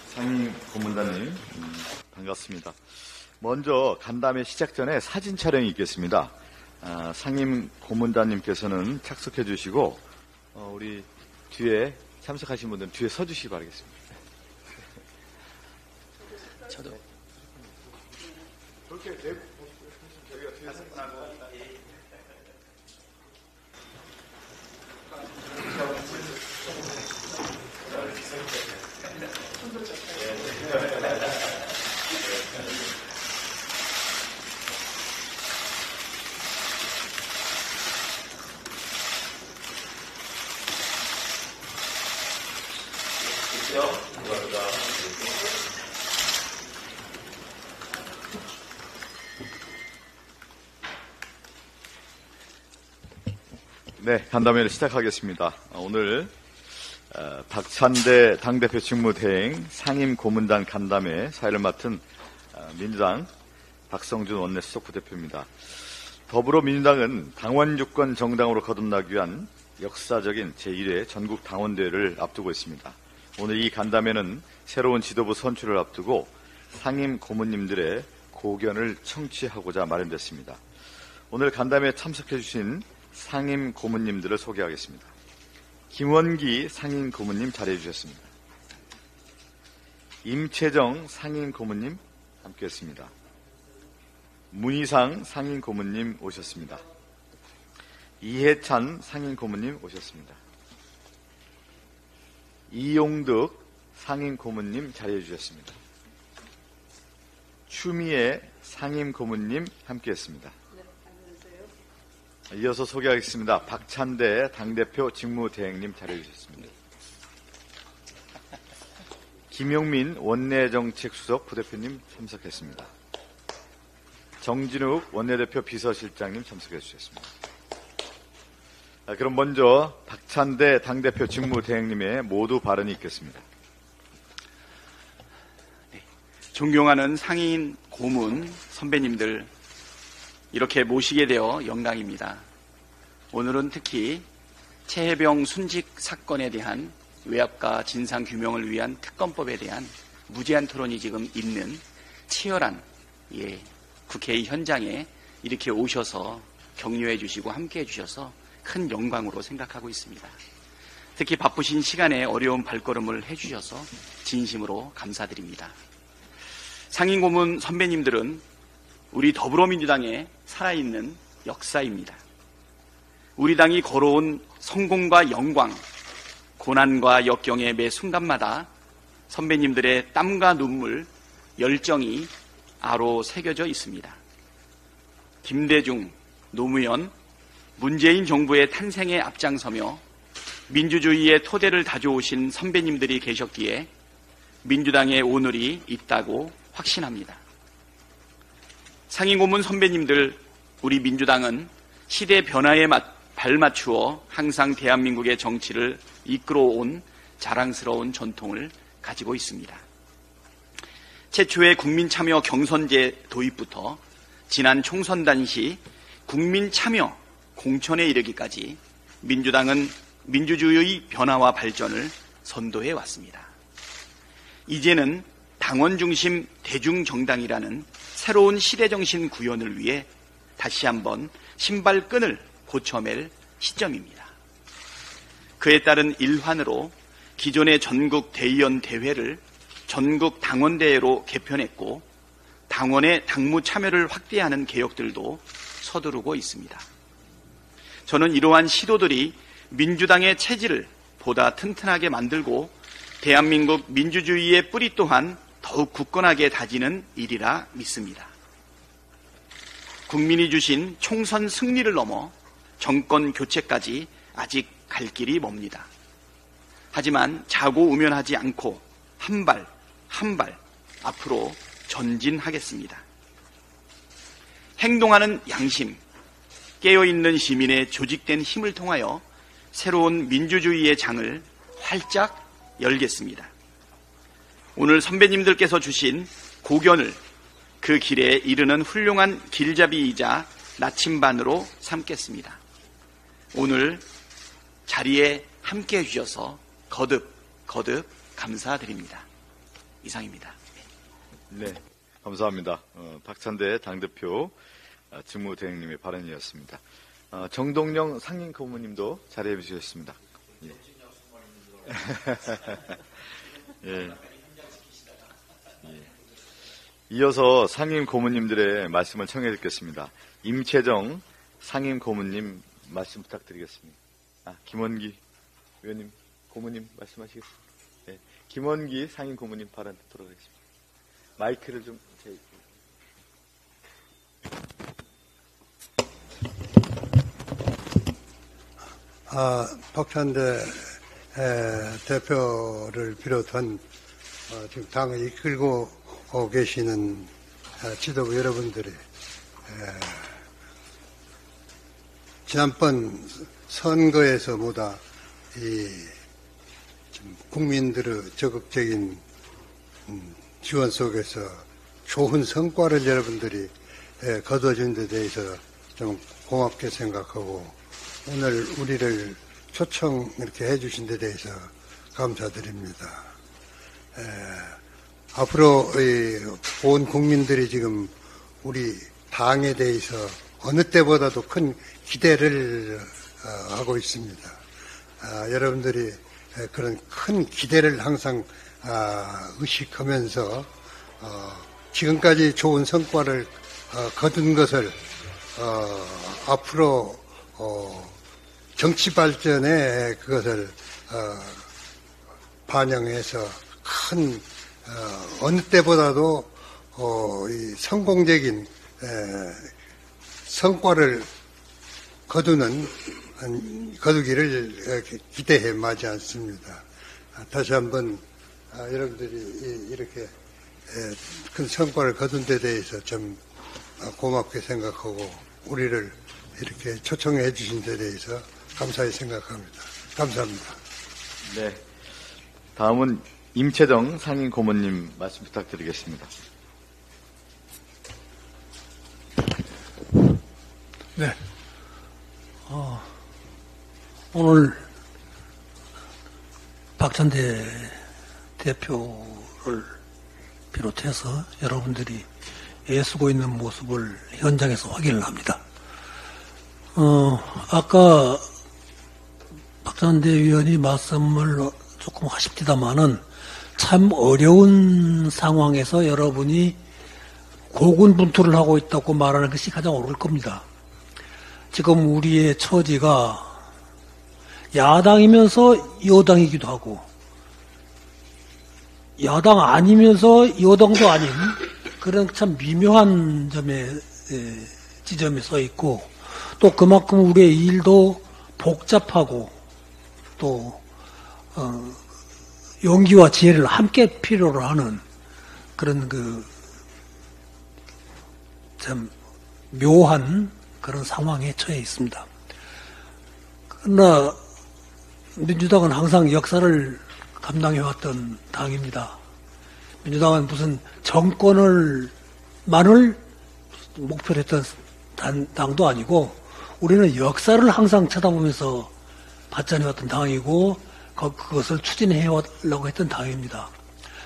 상임 고문단님 반갑습니다. 먼저 간담회 시작 전에 사진 촬영이 있겠습니다. 상임 고문단님께서는 착석해 주시고 우리 뒤에 참석하신 분들은 뒤에 서주시기 바라겠습니다. 저도 그렇게 저희가 뒤에서 간담회를 시작하겠습니다. 오늘 박찬대 당대표 직무대행 상임 고문단 간담회 사회를 맡은 민주당 박성준 원내수석 부대표입니다. 더불어민주당은 당원주권 정당으로 거듭나기 위한 역사적인 제1회 전국 당원대회를 앞두고 있습니다. 오늘 이 간담회는 새로운 지도부 선출을 앞두고 상임 고문님들의 고견을 청취하고자 마련됐습니다. 오늘 간담회에 참석해 주신 상임 고문님들을 소개하겠습니다. 김원기 상임 고문님 자리해 주셨습니다. 임채정 상임 고문님 함께했습니다. 문희상 상임 고문님 오셨습니다. 이해찬 상임 고문님 오셨습니다. 이용득 상임 고문님 자리해 주셨습니다. 추미애 상임 고문님 함께했습니다. 이어서 소개하겠습니다. 박찬대 당대표 직무대행님 자리해 주셨습니다. 김용민 원내정책수석 부대표님 참석했습니다. 정진욱 원내대표 비서실장님 참석해 주셨습니다. 그럼 먼저 박찬대 당대표 직무대행님의 모두 발언이 있겠습니다. 존경하는 상임 고문 선배님들, 이렇게 모시게 되어 영광입니다. 오늘은 특히 최혜병 순직 사건에 대한 외압과 진상규명을 위한 특검법에 대한 무제한 토론이 지금 있는 치열한 국회의 현장에 이렇게 오셔서 격려해 주시고 함께해 주셔서 큰 영광으로 생각하고 있습니다. 특히 바쁘신 시간에 어려운 발걸음을 해주셔서 진심으로 감사드립니다. 상임 고문 선배님들은 우리 더불어민주당의 살아있는 역사입니다. 우리 당이 걸어온 성공과 영광, 고난과 역경의 매 순간마다 선배님들의 땀과 눈물, 열정이 아로 새겨져 있습니다. 김대중, 노무현, 문재인 정부의 탄생에 앞장서며 민주주의의 토대를 다져오신 선배님들이 계셨기에 민주당의 오늘이 있다고 확신합니다. 상임 고문 선배님들, 우리 민주당은 시대 변화에 발맞추어 항상 대한민국의 정치를 이끌어온 자랑스러운 전통을 가지고 있습니다. 최초의 국민참여 경선제 도입부터 지난 총선 당시 국민참여 공천에 이르기까지 민주당은 민주주의의 변화와 발전을 선도해 왔습니다. 이제는 당원 중심 대중정당이라는 새로운 시대정신 구현을 위해 다시 한번 신발끈을 고쳐맬 시점입니다. 그에 따른 일환으로 기존의 전국 대의원 대회를 전국 당원대회로 개편했고 당원의 당무 참여를 확대하는 개혁들도 서두르고 있습니다. 저는 이러한 시도들이 민주당의 체질을 보다 튼튼하게 만들고 대한민국 민주주의의 뿌리 또한 더욱 굳건하게 다지는 일이라 믿습니다. 국민이 주신 총선 승리를 넘어 정권 교체까지 아직 갈 길이 멉니다. 하지만 자고우면하지 않고 한 발 한 발 앞으로 전진하겠습니다. 행동하는 양심, 깨어있는 시민의 조직된 힘을 통하여 새로운 민주주의의 장을 활짝 열겠습니다. 오늘 선배님들께서 주신 고견을 그 길에 이르는 훌륭한 길잡이이자 나침반으로 삼겠습니다. 오늘 자리에 함께해 주셔서 거듭 감사드립니다. 이상입니다. 네, 감사합니다. 박찬대 당대표 직무대행님의 발언이었습니다. 정동영 상임고문님도 자리해 주셨습니다. 예. 예. 예. 이어서 상임고문님들의 말씀을 청해 듣겠습니다. 임채정 상임고문님 말씀 부탁드리겠습니다. 김원기 의원님, 고문님 말씀하시겠습니다. 예. 김원기 상임고문님 발언 듣도록 하겠습니다. 마이크를 좀 박찬대 대표를 비롯한 지금 당을 이끌고 계시는 지도부 여러분들이 지난번 선거에서보다 국민들의 적극적인 지원 속에서 좋은 성과를 여러분들이 거둬준 데 대해서 좀 고맙게 생각하고 오늘 우리를 초청 이렇게 해주신 데 대해서 감사드립니다. 앞으로 온 국민들이 지금 우리 당에 대해서 어느 때보다도 큰 기대를 하고 있습니다. 여러분들이 그런 큰 기대를 항상 의식하면서 지금까지 좋은 성과를 거둔 것을 앞으로 정치 발전에 그것을 반영해서 큰 어느 때보다도 이 성공적인 성과를 거두기를 기대해 마지 않습니다. 다시 한번 여러분들이 이렇게 큰 성과를 거둔 데 대해서 좀 고맙게 생각하고 우리를 이렇게 초청해 주신 데 대해서 감사히 생각합니다. 감사합니다. 네, 다음은 임채정 상임고문님 말씀 부탁드리겠습니다. 네. 오늘 박찬대 대표를 비롯해서 여러분들이 애쓰고 있는 모습을 현장에서 확인을 합니다. 아까 박찬대 의원이 말씀을 조금 하십니다마는 참 어려운 상황에서 여러분이 고군분투를 하고 있다고 말하는 것이 가장 옳을 겁니다. 지금 우리의 처지가 야당이면서 여당이기도 하고 야당 아니면서 여당도 아닌 그런 참 미묘한 지점에 서 있고 또 그만큼 우리의 일도 복잡하고 또 용기와 지혜를 함께 필요로 하는 그런 참 묘한 그런 상황에 처해 있습니다. 그러나 민주당은 항상 역사를 감당해왔던 당입니다. 민주당은 무슨 정권만을 목표로 했던 당도 아니고 우리는 역사를 항상 쳐다보면서 발전해왔던 당이고 그것을 추진해오려고 했던 당입니다.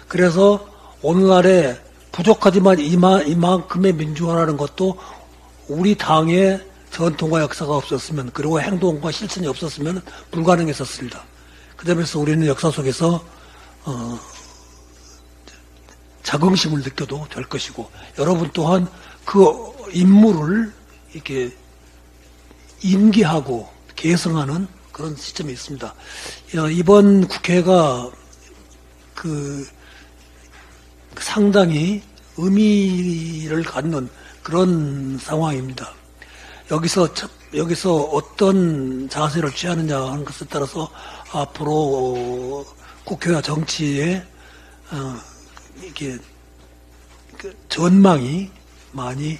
그래서 오늘날에 부족하지만 이만큼의 민주화라는 것도 우리 당의 전통과 역사가 없었으면 그리고 행동과 실천이 없었으면 불가능했었습니다. 그 점에서 우리는 역사 속에서 자긍심을 느껴도 될 것이고 여러분 또한 그 임무를 이렇게 임기하고 계승하는 그런 시점이 있습니다. 이번 국회가 상당히 의미를 갖는 그런 상황입니다. 여기서 어떤 자세를 취하느냐 하는 것에 따라서 앞으로 국회와 정치에 이렇게 전망이 많이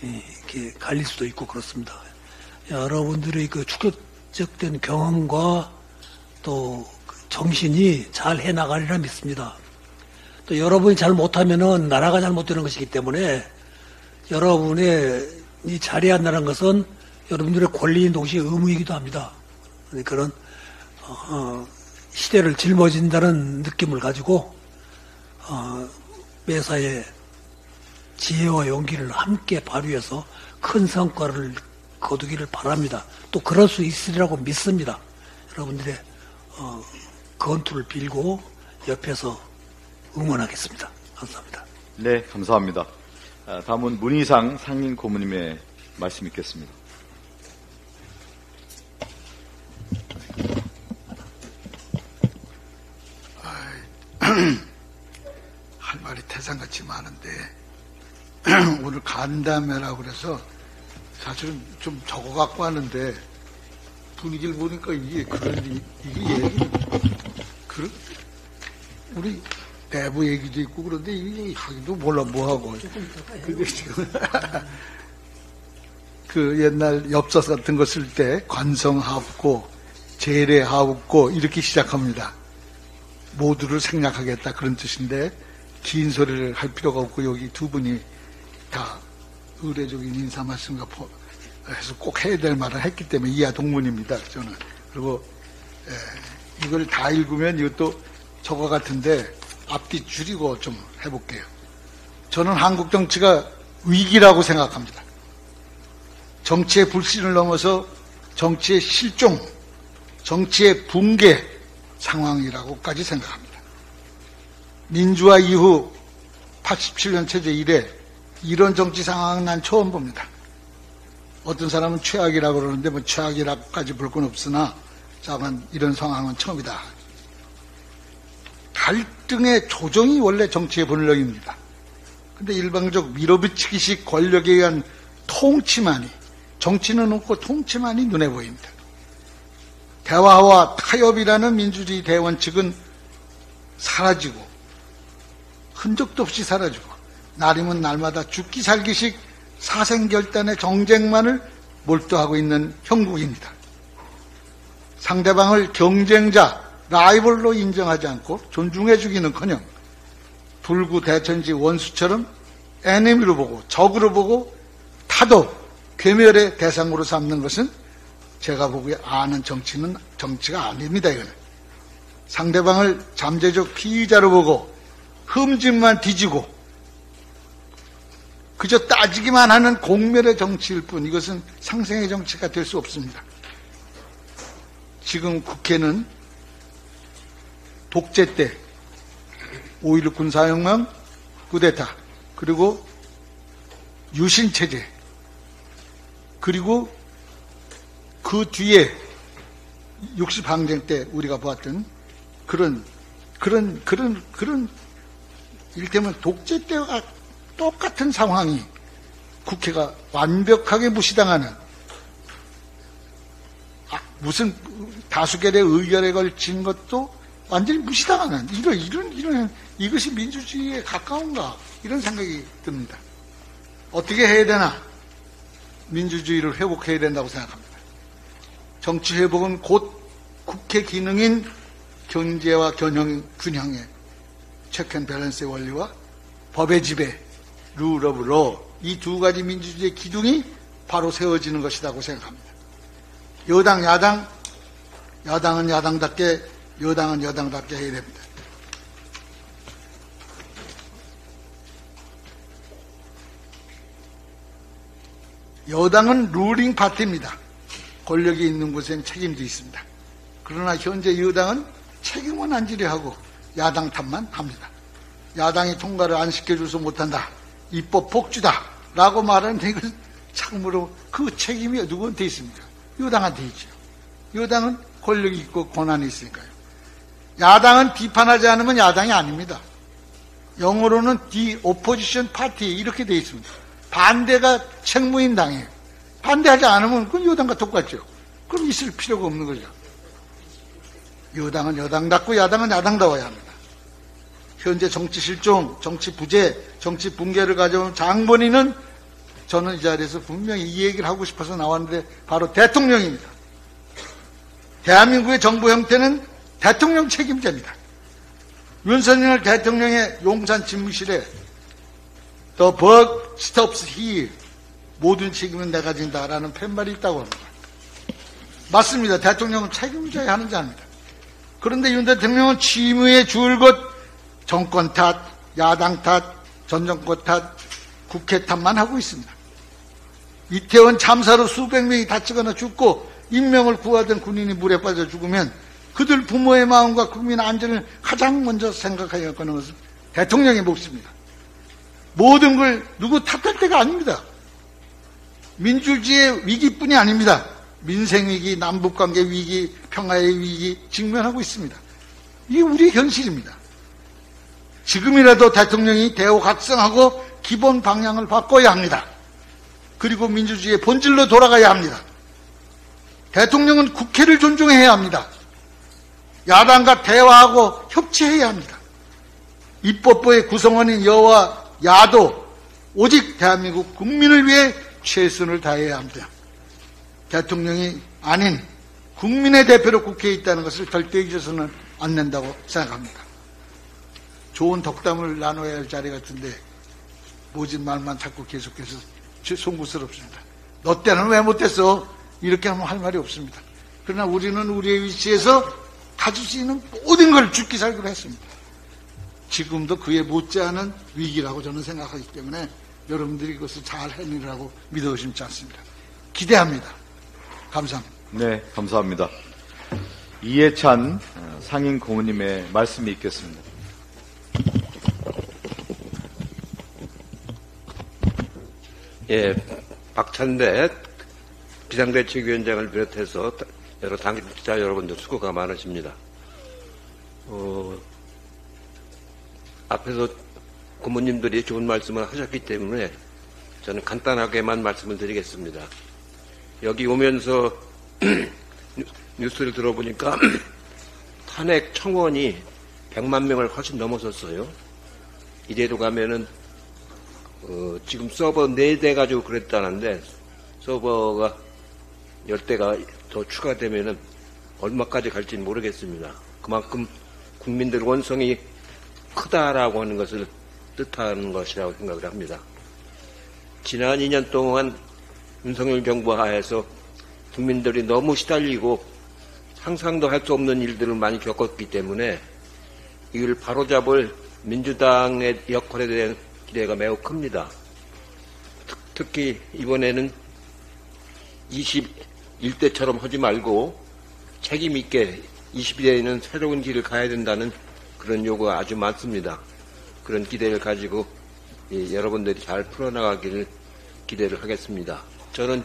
이렇게 갈릴 수도 있고 그렇습니다. 여러분들의 축적된 경험과 또 정신이 잘 해나가리라 믿습니다. 또 여러분이 잘 못하면은 나라가 잘못되는 것이기 때문에 여러분의 이 자리에 앉는다는 것은 여러분들의 권리인 동시에 의무이기도 합니다. 그런 시대를 짊어진다는 느낌을 가지고 매사에 지혜와 용기를 함께 발휘해서 큰 성과를 거두기를 바랍니다. 또 그럴 수 있으리라고 믿습니다. 여러분들의 건투를 빌고 옆에서 응원하겠습니다. 감사합니다. 네, 감사합니다. 다음은 문희상 상임 고문님의 말씀 있겠습니다. 할 말이 태산같이 많은데 오늘 간담회라고 그래서 사실은 좀 적어 갖고 왔는데 분위기를 보니까 이게 얘기 우리 내부 얘기도 있고 그런데 이게 하기도 몰라 뭐하고 근데 지금 그 옛날 엽서 같은 거 쓸 때 관성하옵고 재래하옵고 이렇게 시작합니다. 모두를 생략하겠다 그런 뜻인데 긴 소리를 할 필요가 없고 여기 두 분이 다 의례적인 인사 말씀과 해서 꼭 해야 될 말을 했기 때문에 이하 동문입니다. 저는. 그리고 이걸 다 읽으면 이것도 저거 같은데 앞뒤 줄이고 좀 해볼게요. 저는 한국 정치가 위기라고 생각합니다. 정치의 불신을 넘어서 정치의 실종, 정치의 붕괴 상황이라고까지 생각합니다. 민주화 이후 87년 체제 이래 이런 정치 상황은 난 처음 봅니다. 어떤 사람은 최악이라고 그러는데 뭐 최악이라고까지 볼 건 없으나 자만 이런 상황은 처음이다. 갈등의 조정이 원래 정치의 본령입니다. 근데 일방적 밀어붙이기식 권력에 의한 통치만이, 정치는 없고 통치만이 눈에 보입니다. 대화와 타협이라는 민주주의 대원칙은 사라지고 흔적도 없이 사라지고 날이면 날마다 죽기 살기식 사생결단의 정쟁만을 몰두하고 있는 형국입니다. 상대방을 경쟁자, 라이벌로 인정하지 않고 존중해주기는커녕 불구 대천지 원수처럼 애니미로 보고 적으로 보고 타도 괴멸의 대상으로 삼는 것은 제가 보기에 아는 정치가 아닙니다. 이거는 상대방을 잠재적 피의자로 보고 흠집만 뒤지고 그저 따지기만 하는 공멸의 정치일 뿐 이것은 상생의 정치가 될 수 없습니다. 지금 국회는 독재 때 5.16 군사혁명, 쿠데타, 그리고 유신체제, 그리고 그 뒤에 60항쟁 때 우리가 보았던 그런 이를테면 독재 때와 똑같은 상황이 국회가 완벽하게 무시당하는 무슨 다수결의 의결에 걸친 것도 완전히 무시당하는 이런 이것이 민주주의에 가까운가 이런 생각이 듭니다. 어떻게 해야 되나? 민주주의를 회복해야 된다고 생각합니다. 정치 회복은 곧 국회 기능인 경제와 균형의 체크 앤 밸런스의 원리와 법의 지배, 룰 오브 로, 이 두 가지 민주주의의 기둥이 바로 세워지는 것이라고 생각합니다. 여당, 야당, 야당은 야당답게, 여당은 여당답게 해야 됩니다. 여당은 루링 파티입니다. 권력이 있는 곳엔 책임도 있습니다. 그러나 현재 여당은 책임은 안 지려 하고 야당 탓만 합니다. 야당이 통과를 안 시켜줘서 못한다. 입법 폭주다. 라고 말하는데 이건 참으로 그 책임이 누구한테 있습니까? 여당한테 있죠. 여당은 권력이 있고 권한이 있으니까요. 야당은 비판하지 않으면 야당이 아닙니다. 영어로는 The Opposition Party 이렇게 되어 있습니다. 반대가 책무인 당이에요. 반대하지 않으면 그건 여당과 똑같죠. 그럼 있을 필요가 없는 거죠. 여당은 여당답고 야당은 야당다워야 합니다. 현재 정치 실종, 정치 부재, 정치 붕괴를 가져온 장본인은 저는 이 자리에서 분명히 이 얘기를 하고 싶어서 나왔는데 바로 대통령입니다. 대한민국의 정부 형태는 대통령 책임자입니다. 윤석열 대통령의 용산 집무실에 The buck stops here. 모든 책임은 내가 진다라는 팻말이 있다고 합니다. 맞습니다. 대통령은 책임져야 하는 자입니다. 그런데 윤 대통령은 취임에 줄곧 정권 탓, 야당 탓, 전 정권 탓, 국회 탓만 하고 있습니다. 이태원 참사로 수백 명이 다치거나 죽고 인명을 구하던 군인이 물에 빠져 죽으면 그들 부모의 마음과 국민 안전을 가장 먼저 생각해야 하는 것은 대통령의 몫입니다. 모든 걸 누구 탓할 때가 아닙니다. 민주주의의 위기뿐이 아닙니다. 민생위기, 남북관계 위기, 평화의 위기 직면하고 있습니다. 이게 우리의 현실입니다. 지금이라도 대통령이 대우각성하고 기본 방향을 바꿔야 합니다. 그리고 민주주의의 본질로 돌아가야 합니다. 대통령은 국회를 존중해야 합니다. 야당과 대화하고 협치해야 합니다. 입법부의 구성원인 여와 야도 오직 대한민국 국민을 위해 최선을 다해야 합니다. 대통령이 아닌 국민의 대표로 국회에 있다는 것을 절대 잊어서는 안 된다고 생각합니다. 좋은 덕담을 나눠야 할 자리 같은데 모진 말만 자꾸 계속해서 송구스럽습니다. 너 때는 왜 못했어? 이렇게 하면 할 말이 없습니다. 그러나 우리는 우리의 위치에서 가질 수 있는 모든 걸 죽기 살기로 했습니다. 지금도 그에 못지않은 위기라고 저는 생각하기 때문에 여러분들이 그것을 잘 해내리라고 믿어 의심치 않습니다. 기대합니다. 감사합니다. 네, 감사합니다. 이해찬 상임 고문님의 말씀이 있겠습니다. 예, 박찬대 비상대책위원장을 비롯해서 여러 당직자 여러분들 수고가 많으십니다. 앞에서 고모님들이 좋은 말씀을 하셨기 때문에 저는 간단하게만 말씀을 드리겠습니다. 여기 오면서 뉴스를 들어보니까 탄핵 청원이 100만 명을 훨씬 넘어섰어요. 이대로 가면은 지금 서버 4대 가지고 그랬다는데 서버가 10대가 더 추가되면은 얼마까지 갈지는 모르겠습니다. 그만큼 국민들 원성이 크다라고 하는 것을 뜻하는 것이라고 생각을 합니다. 지난 2년 동안 윤석열 정부 하에서 국민들이 너무 시달리고 상상도 할 수 없는 일들을 많이 겪었기 때문에 이걸 바로잡을 민주당의 역할에 대한 기대가 매우 큽니다. 특히 이번에는 21대처럼 하지 말고 책임 있게 22대에는 새로운 길을 가야 된다는 그런 요구가 아주 많습니다. 그런 기대를 가지고 여러분들이 잘 풀어나가기를 기대를 하겠습니다. 저는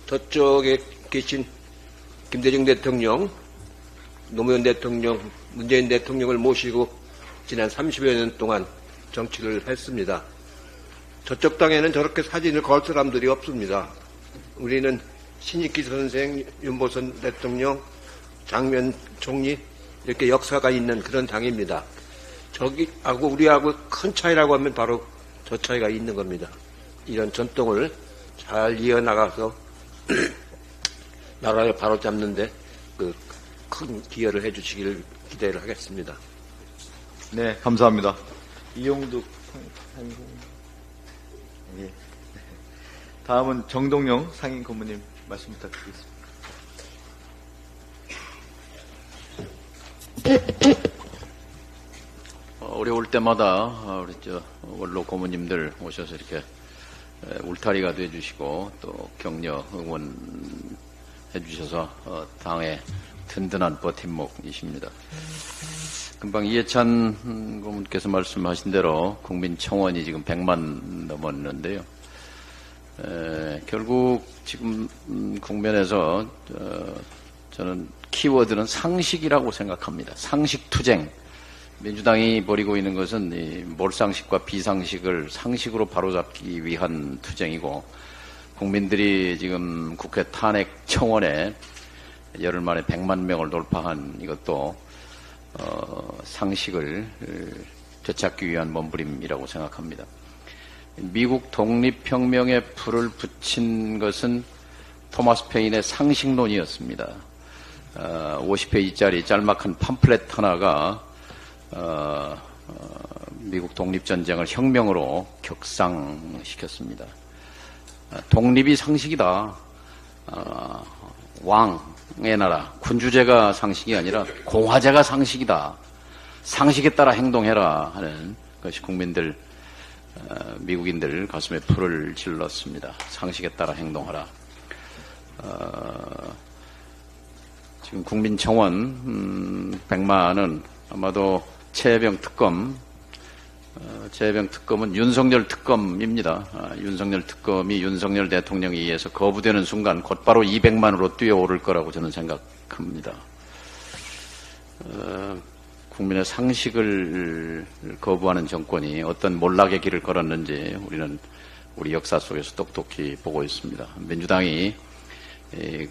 저쪽에 계신 김대중 대통령, 노무현 대통령, 문재인 대통령을 모시고 지난 30여 년 동안 정치를 했습니다. 저쪽 당에는 저렇게 사진을 걸 사람들이 없습니다. 우리는 신익기 선생, 윤보선 대통령, 장면 총리 이렇게 역사가 있는 그런 당입니다. 저기하고 우리하고 큰 차이라고 하면 바로 저 차이가 있는 겁니다. 이런 전통을 잘 이어나가서 나라를 바로잡는데 큰 기여를 해주시기를 기대를 하겠습니다. 네, 감사합니다. 이용득 예. 다음은 정동영 상임 고문님 말씀 부탁드리겠습니다. 어려울 때마다 우리 원로 고모님들 오셔서 이렇게 울타리가 돼주시고 또 격려 응원해 주셔서 당의 든든한 버팀목이십니다. 금방 이해찬 고문께서 말씀하신 대로 국민 청원이 지금 100만 넘었는데요. 결국 지금 국면에서 저는 키워드는 상식이라고 생각합니다. 상식투쟁. 민주당이 벌이고 있는 것은 이 몰상식과 비상식을 상식으로 바로잡기 위한 투쟁이고, 국민들이 지금 국회 탄핵 청원에 열흘 만에 100만 명을 돌파한 이것도 상식을 되찾기 위한 몸부림이라고 생각합니다. 미국 독립혁명에 불을 붙인 것은 토마스 페인의 상식론이었습니다. 50페이지짜리 짤막한 팜플렛 하나가 미국 독립전쟁을 혁명으로 격상시켰습니다. 독립이 상식이다. 왕, 나라, 군주제가 상식이 아니라 공화제가 상식이다. 상식에 따라 행동해라 하는 것이 국민들, 미국인들 가슴에 불을 질렀습니다. 상식에 따라 행동하라. 지금 국민청원 100만은 아마도 최혜병 특검은 윤석열 특검입니다. 윤석열 특검이 윤석열 대통령에 의해서 거부되는 순간 곧바로 200만으로 뛰어오를 거라고 저는 생각합니다. 국민의 상식을 거부하는 정권이 어떤 몰락의 길을 걸었는지 우리는 우리 역사 속에서 똑똑히 보고 있습니다. 민주당이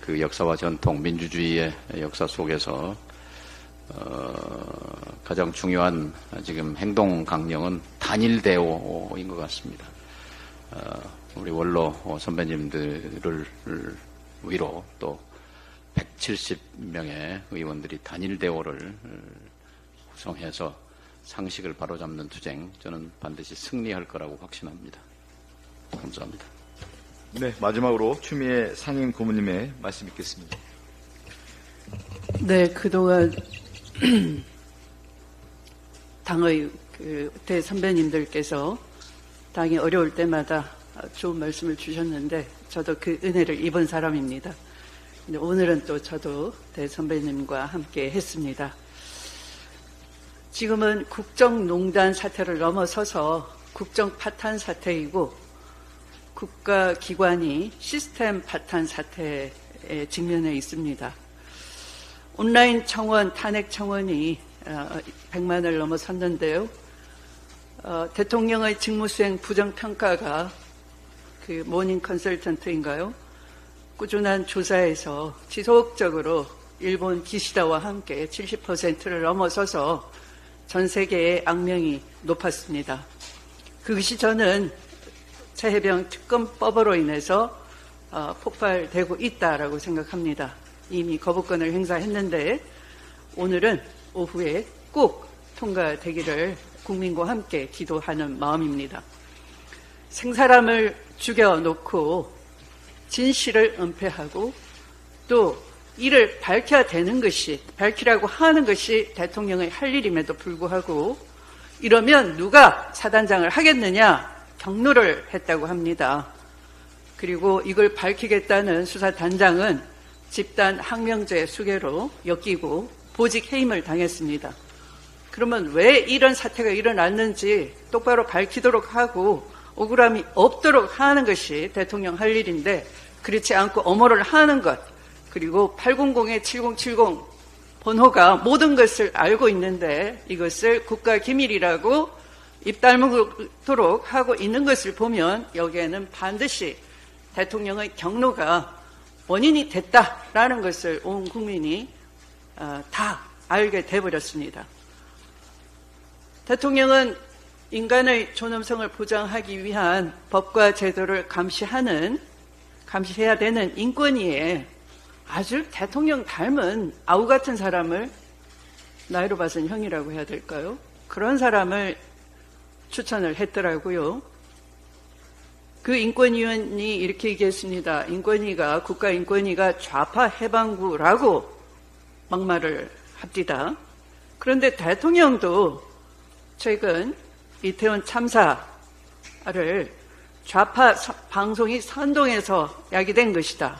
그 역사와 전통, 민주주의의 역사 속에서 가장 중요한 지금 행동 강령은 단일 대오인 것 같습니다. 우리 원로 선배님들을 위로 또 170명의 의원들이 단일 대오를 구성해서 상식을 바로잡는 투쟁, 저는 반드시 승리할 거라고 확신합니다. 감사합니다. 네, 마지막으로 추미애 상임 고문님의 말씀 있겠습니다. 네, 그동안 당의 대선배님들께서 당이 어려울 때마다 좋은 말씀을 주셨는데 저도 그 은혜를 입은 사람입니다. 근데 오늘은 또 저도 대선배님과 함께 했습니다. 지금은 국정농단 사태를 넘어서서 국정 파탄 사태이고 국가기관이 시스템 파탄 사태에 직면해 있습니다. 온라인 청원, 탄핵 청원이 100만을 넘어섰는데요. 대통령의 직무수행 부정평가가 그 모닝 컨설턴트인가요? 꾸준한 조사에서 지속적으로 일본 기시다와 함께 70%를 넘어서서 전 세계의 악명이 높았습니다. 그것이 저는 최혜병 특검법으로 인해서 폭발되고 있다라고 생각합니다. 이미 거부권을 행사했는데 오늘은 오후에 꼭 통과되기를 국민과 함께 기도하는 마음입니다. 생사람을 죽여놓고 진실을 은폐하고 또 이를 밝혀야 되는 것이, 밝히라고 하는 것이 대통령의 할 일임에도 불구하고 이러면 누가 사단장을 하겠느냐 경로를 했다고 합니다. 그리고 이걸 밝히겠다는 수사단장은 집단 항명죄 수괴로 엮이고 보직 해임을 당했습니다. 그러면 왜 이런 사태가 일어났는지 똑바로 밝히도록 하고 억울함이 없도록 하는 것이 대통령 할 일인데 그렇지 않고 엄호를 하는 것, 그리고 800-7070 번호가 모든 것을 알고 있는데 이것을 국가기밀이라고 입 다물도록 하고 있는 것을 보면 여기에는 반드시 대통령의 경로가 원인이 됐다라는 것을 온 국민이 다 알게 돼버렸습니다. 대통령은 인간의 존엄성을 보장하기 위한 법과 제도를 감시해야 되는 인권위에 아주 대통령 닮은 아우 같은 사람을, 나이로 봐서는 형이라고 해야 될까요? 그런 사람을 추천을 했더라고요. 그 인권위원이 이렇게 얘기했습니다. 국가인권위가 좌파 해방구라고 막말을 합디다. 그런데 대통령도 최근 이태원 참사를 좌파 방송이 선동해서 야기된 것이다.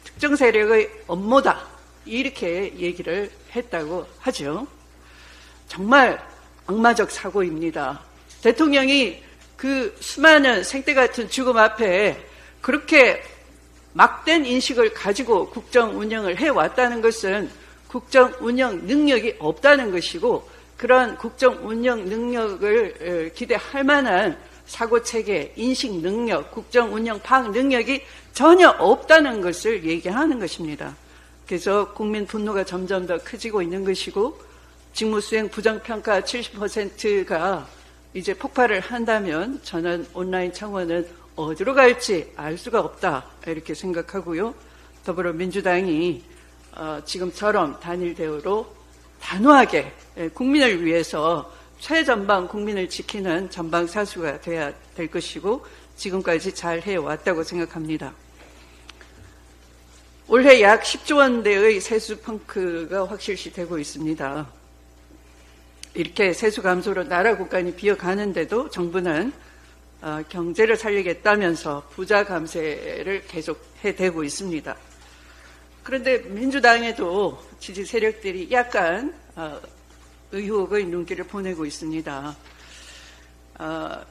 특정 세력의 업무다. 이렇게 얘기를 했다고 하죠. 정말 악마적 사고입니다. 대통령이 그 수많은 생떼 같은 죽음 앞에 그렇게 막된 인식을 가지고 국정 운영을 해왔다는 것은 국정 운영 능력이 없다는 것이고 그런 국정 운영 능력을 기대할 만한 사고체계, 인식 능력, 국정 운영 파악 능력이 전혀 없다는 것을 얘기하는 것입니다. 그래서 국민 분노가 점점 더 커지고 있는 것이고 직무수행 부정평가 70%가 이제 폭발을 한다면 저는 온라인 청원은 어디로 갈지 알 수가 없다 이렇게 생각하고요. 더불어민주당이 지금처럼 단일 대우로 단호하게 국민을 위해서 최전방 국민을 지키는 전방사수가 돼야 될 것이고 지금까지 잘 해왔다고 생각합니다. 올해 약 10조 원대의 세수 펑크가 확실시 되고 있습니다. 이렇게 세수 감소로 나라 국간이 비어가는데도 정부는 경제를 살리겠다면서 부자 감세를 계속해대고 있습니다. 그런데 민주당에도 지지 세력들이 약간 의혹의 눈길을 보내고 있습니다.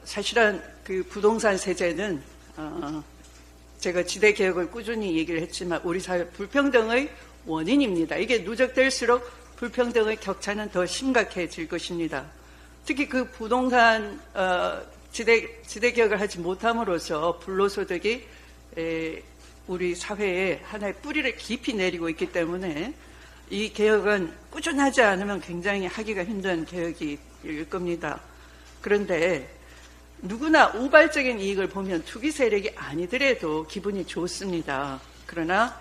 사실은 그 부동산 세제는 제가 지대 개혁을 꾸준히 얘기를 했지만 우리 사회 불평등의 원인입니다. 이게 누적될수록 불평등의 격차는 더 심각해질 것입니다. 특히 그 부동산 지대 개혁을 하지 못함으로써 불로소득이 우리 사회에 하나의 뿌리를 깊이 내리고 있기 때문에 이 개혁은 꾸준하지 않으면 굉장히 하기가 힘든 개혁일 겁니다. 그런데 누구나 우발적인 이익을 보면 투기 세력이 아니더라도 기분이 좋습니다. 그러나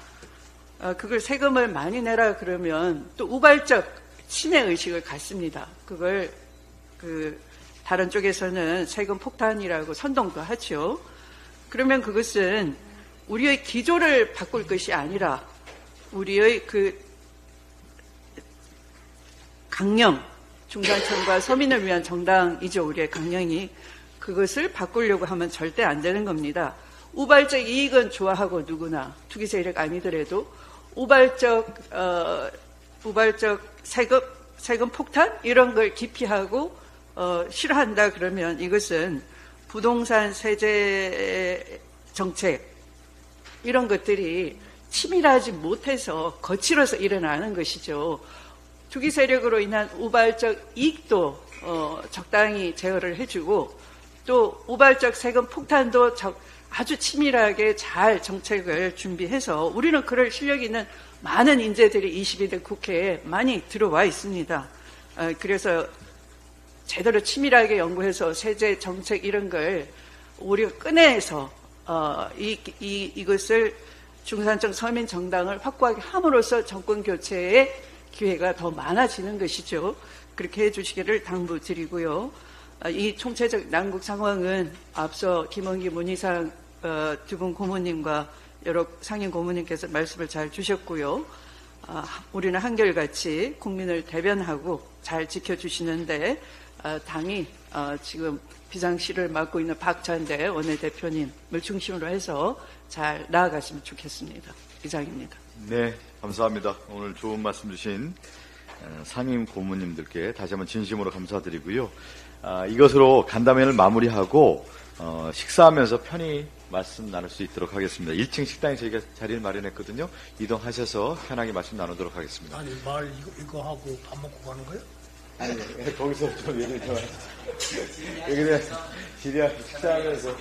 그걸 세금을 많이 내라 그러면 또 우발적 친해 의식을 갖습니다. 그걸 다른 쪽에서는 세금 폭탄이라고 선동도 하죠. 그러면 그것은 우리의 기조를 바꿀 것이 아니라 우리의 강령, 중산층과 서민을 위한 정당이죠. 우리의 강령이. 그것을 바꾸려고 하면 절대 안 되는 겁니다. 우발적 이익은 좋아하고 누구나 투기 세력 아니더라도 우발적 세금 폭탄 이런 걸 기피하고 싫어한다 그러면 이것은 부동산 세제 정책 이런 것들이 치밀하지 못해서 거칠어서 일어나는 것이죠. 투기 세력으로 인한 우발적 이익도 적당히 제어를 해주고 또 우발적 세금 폭탄도 아주 치밀하게 잘 정책을 준비해서 우리는 그럴 실력이 있는 많은 인재들이 22대 국회에 많이 들어와 있습니다. 그래서 제대로 치밀하게 연구해서 세제 정책 이런 걸 우리가 꺼내서 이것을 중산층 서민 정당을 확고하게 함으로써 정권 교체의 기회가 더 많아지는 것이죠. 그렇게 해주시기를 당부드리고요. 이 총체적 난국 상황은 앞서 김원기 문희상 두 분 고모님과 여러 상임 고모님께서 말씀을 잘 주셨고요. 우리는 한결같이 국민을 대변하고 잘 지켜주시는데 당이 지금 비상시를 맡고 있는 박찬대 원내대표님을 중심으로 해서 잘 나아갔으면 좋겠습니다. 이상입니다. 네, 감사합니다. 오늘 좋은 말씀 주신 상임 고모님들께 다시 한번 진심으로 감사드리고요. 이것으로 간담회를 마무리하고 식사하면서 편히 말씀 나눌 수 있도록 하겠습니다. 1층 식당에 저희가 자리를 마련했거든요. 이동하셔서 편하게 말씀 나누도록 하겠습니다. 아니 말 이거 하고 밥 먹고 가는 거예요? 아니 거기서 좀 얘기를 좀 여기는 지리야 식사하면서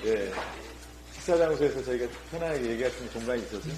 식사 장소에서 저희가 편하게 얘기할 수 있는 공간이 있어서요.